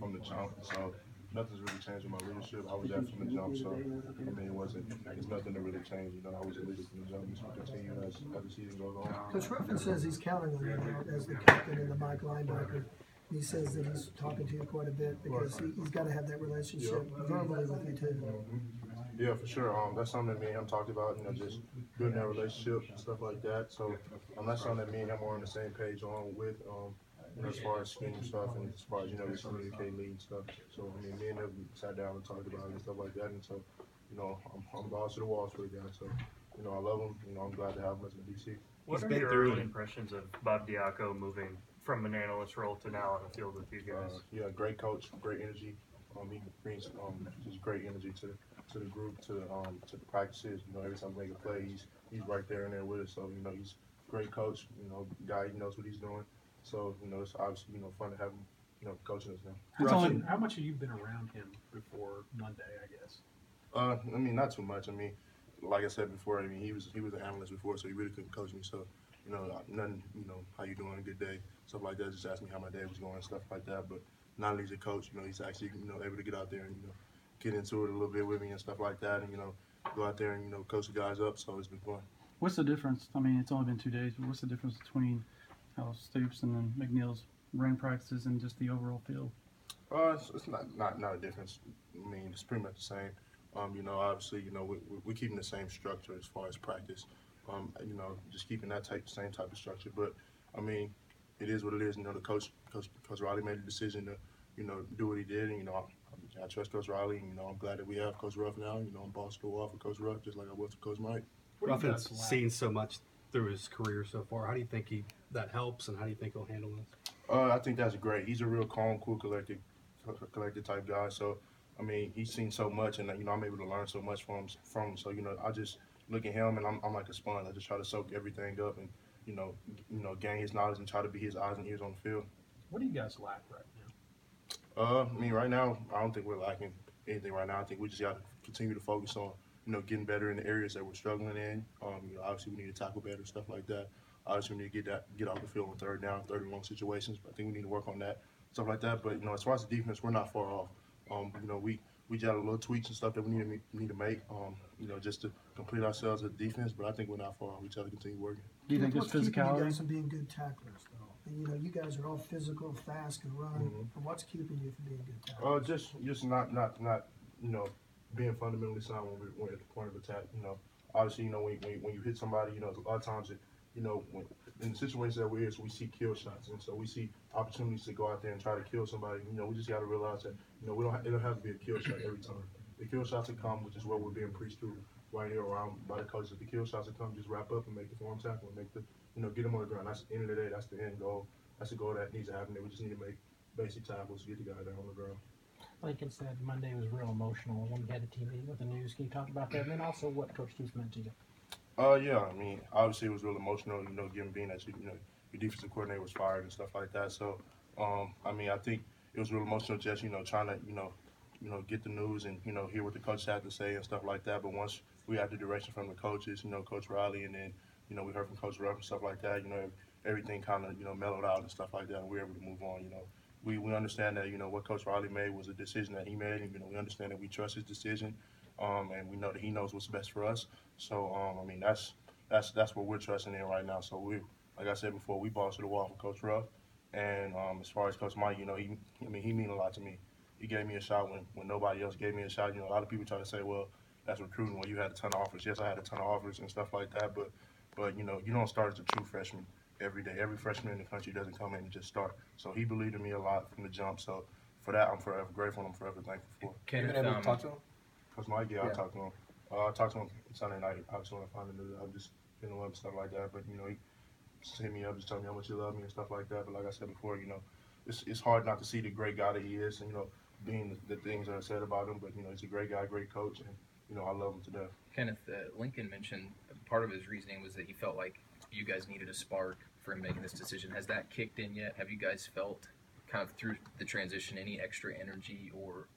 from the jump. So nothing's really changed with my leadership. I was there from the jump, so I mean, it's nothing to really change. You know, I was a leader from the jump. It's going to continue as the season goes on. Coach Ruffin says he's counting on you now as the captain and the Mike linebacker. He says that he's talking to you quite a bit because he's got to have that relationship verbally with you too. Yeah, for sure. That's something that me and him talked about, you know, just building that relationship and stuff like that. So that's something that me and him are on the same page on with, you know, as far as scheme stuff and as far as, you know, just communicate lead stuff. So, I mean, me and him sat down and talked about it and stuff like that. And so, you know, I'm balls to the walls for the guy. So, you know, I love him. You know, I'm glad to have him as in DC. What are your early impressions of Bob Diaco moving from an analyst role to now on the field with you guys? Yeah, great coach, great energy. He brings just great energy to the group, to the practices. You know, every time we make a play, he's right there and there with us. So, you know, he's a great coach. You know, guy, he knows what he's doing. So, you know, it's obviously, you know, fun to have him, you know, coaching us now. How much have you been around him before Monday, I guess? I mean, not too much. I mean, like I said before, I mean, he was an analyst before, so he really couldn't coach me. So, you know, nothing, you know, how you doing, a good day, stuff like that. Just asked me how my day was going, stuff like that. But now that he's a coach, you know, he's actually, you know, able to get out there and, you know, get into it a little bit with me and stuff like that, and, you know, go out there and, you know, coach the guys up. So it's been fun. What's the difference? I mean, it's only been 2 days, but what's the difference between how Stoops and then McNeil's ring practices and just the overall field? It's not a difference. I mean, it's pretty much the same. You know, obviously, you know, we're keeping the same structure as far as practice. You know, just keeping that same type of structure. But I mean, it is what it is. You know, the coach Riley made the decision to, you know, do what he did, and you know, I trust Coach Riley. And, you know, I'm glad that we have Coach Ruff now. You know, I'm boss to the wall for Coach Ruff, just like I was for Coach Mike. Ruffin's seen so much through his career so far. How do you think that helps, and how do you think he'll handle this? I think that's great. He's a real calm, cool, collected type guy. So, I mean, he's seen so much, and you know, I'm able to learn so much from him. So, you know, I just look at him, and I'm like a sponge. I just try to soak everything up, and you know, gain his knowledge and try to be his eyes and ears on the field. What do you guys lack right now? I mean, right now, I don't think we're lacking anything right now. I think we just got to continue to focus on, you know, getting better in the areas that we're struggling in. You know, obviously we need to tackle better, stuff like that. Obviously we need to get off the field on third down, third and long situations. But I think we need to work on that, stuff like that. But you know, as far as the defense, we're not far off. You know, we got a little tweaks and stuff that we need to make. You know, just to complete ourselves as defense. But I think we're not far off. We just have to continue working. Do you think What's this keeping you guys physicality? from being good tacklers, though? And, you know, you guys are all physical, fast, can run. And what's keeping you from being good tacklers? Just not you know, being fundamentally sound when we're at the point of attack. You know, obviously, you know, when you hit somebody, you know, a lot of times you know, in the situations that we're in, so we see kill shots, and so we see opportunities to go out there and try to kill somebody. You know, we just got to realize that, you know, it don't have to be a kill shot every time. The kill shots will come, which is what we're being preached to right here around by the coaches. If the kill shots will come, just wrap up and make the form tackle and get them on the ground. That's the end of the day. That's the end goal. That's the goal that needs to happen. We just need to make basic tackles to get the guy down on the ground. Lincoln said Monday was real emotional when we had a team meeting with the news. Can you talk about that? And then also what Coach Stoops meant to you? Yeah, I mean, obviously it was real emotional, you know, given being that, you know, your defensive coordinator was fired and stuff like that. So, I mean, I think it was real emotional just, you know, trying to, you know, get the news and, you know, hear what the coach had to say and stuff like that. But once we had the direction from the coaches, you know, Coach Riley, and then, you know, we heard from Coach Ruff and stuff like that, you know, everything kind of, you know, mellowed out and stuff like that, and we were able to move on, you know. We understand that, you know, what Coach Riley made was a decision that he made, and, you know, we understand that we trust his decision, and we know that he knows what's best for us. So, I mean, that's what we're trusting in right now. So like I said before, we balls to the wall for Coach Ruff, and as far as Coach Mike, you know, he mean a lot to me. He gave me a shot when nobody else gave me a shot. You know, a lot of people try to say, well, that's recruiting when you had a ton of offers. Yes, I had a ton of offers and stuff like that, but you know, you don't start as a true freshman every day. Every freshman in the country doesn't come in and just start. So he believed in me a lot from the jump. So for that, I'm forever grateful and I'm forever thankful for. You been able to talk to him? Coach Mike, yeah, I talked to him. I talked to him Sunday night. Obviously, when I found the news, I just feeling love and stuff like that. But you know, he just hit me up, just told me how much he loved me and stuff like that. But like I said before, you know, it's hard not to see the great guy that he is, and you know, being the things that are said about him. But you know, he's a great guy, great coach, and you know, I love him to death. Kenneth, Lincoln mentioned part of his reasoning was that he felt like you guys needed a spark for him making this decision. Has that kicked in yet? Have you guys felt kind of through the transition any extra energy or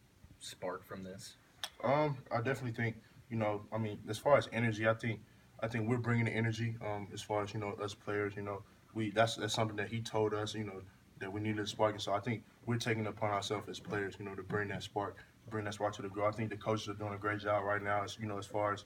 spark from this? I definitely think, you know, I mean, as far as energy, I think we're bringing the energy. As far as, you know, us players, you know, that's something that he told us, you know, that we needed a spark. And so I think we're taking it upon ourselves as players, you know, to bring that spark to the group. I think the coaches are doing a great job right now, as you know, as far as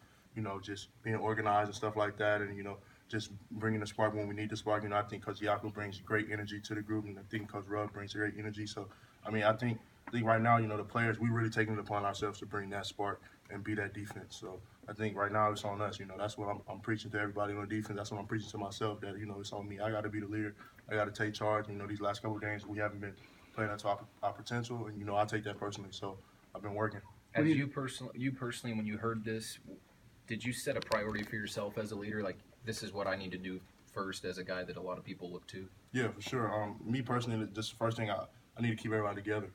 just being organized and stuff like that, and just bringing the spark when we need the spark. I think Coach Yaku brings great energy to the group, and I think Coach Rudd brings great energy. So, I think right now, the players, we really taking it upon ourselves to bring that spark and be that defense. So I think right now it's on us. That's what I'm preaching to everybody on defense. That's what I'm preaching to myself, that, it's on me. I got to be the leader. I got to take charge. These last couple of games we haven't been playing up to our potential, and, I take that personally. So I've been working. As you personally, when you heard this, did you set a priority for yourself as a leader? Like, this is what I need to do first as a guy that a lot of people look to? Yeah, for sure. Me personally, just the first thing I need to keep everybody together.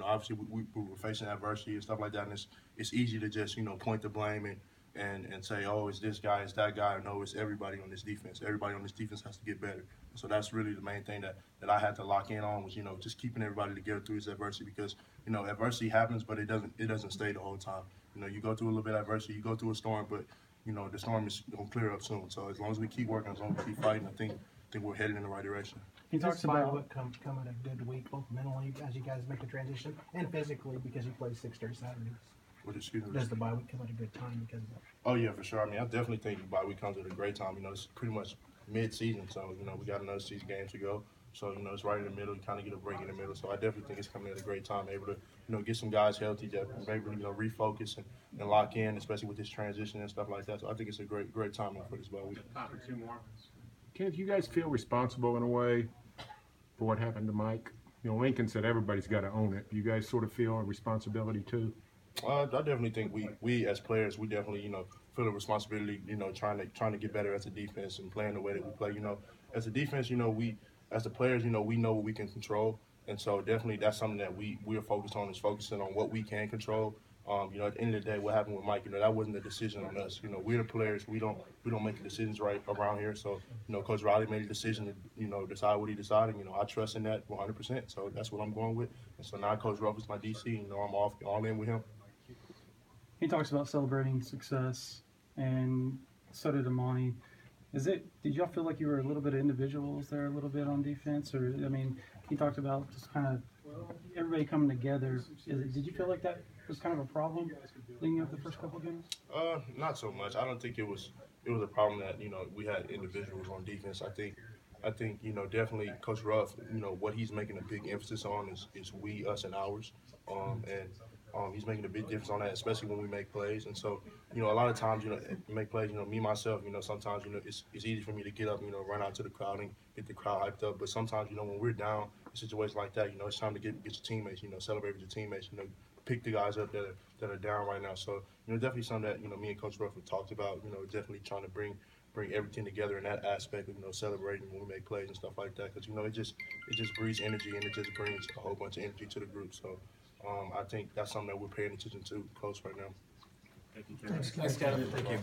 Obviously we were facing adversity and stuff like that, and it's easy to just point the blame and say, oh, it's this guy, it's that guy. No, it's everybody on this defense. Everybody on this defense has to get better. So that's really the main thing that I had to lock in on, was just keeping everybody together through this adversity, because adversity happens, but it doesn't stay the whole time. You go through a little bit of adversity, you go through a storm, but the storm is gonna clear up soon. So as long as we keep working, as long as we keep fighting, I think we're headed in the right direction. He talks about come at a good week, both mentally as you guys make the transition, and physically because you play 6 straight Saturdays. Does the bye week come at a good time because of that? Oh yeah, for sure. I definitely think the bye week comes at a great time. It's pretty much mid-season, so we got another 6 games to go. So it's right in the middle. You kind of get a break in the middle. So I definitely think it's coming at a great time, able to get some guys healthy, that maybe refocus and lock in, especially with this transition and stuff like that. So I think it's a great time for this bye week. Kenneth, you guys feel responsible in a way for what happened to Mike? Lincoln said everybody's got to own it. You guys sort of feel a responsibility too? I definitely think we as players, we definitely feel a responsibility, trying to get better as a defense and playing the way that we play. As a defense, we as the players, we know what we can control, and so definitely that's something that we're focused on, is focusing on what we can control. At the end of the day, what happened with Mike, that wasn't a decision on us. We're the players. We don't make the decisions right around here. So, Coach Riley made a decision to decide what he decided. I trust in that 100%. So that's what I'm going with. And so now Coach Ruff is my DC. I'm all in with him. he talks about celebrating success, and so did Amani. Did y'all feel like you were a little bit of individuals there, a little bit on defense, or he talked about just kind of everybody coming together. Did you feel like that was kind of a problem leading up the first couple of games? Not so much. I don't think it was a problem that we had individuals on defense. I think definitely Coach Ruff, what he's making a big emphasis on is we, us, and ours, and he's making a big difference on that, especially when we make plays. And so a lot of times make plays. Me myself, sometimes it's easy for me to get up, run out to the crowd and get the crowd hyped up. But sometimes when we're down in situations like that, it's time to get your teammates, celebrate with your teammates, pick the guys up that are down right now. So definitely something that me and Coach Ruff have talked about. Definitely trying to bring everything together in that aspect of celebrating when we make plays and stuff like that, because it just breeds energy, and it just brings a whole bunch of energy to the group. So I think that's something that we're paying attention to close right now. Thanks, Kenneth. Thank you.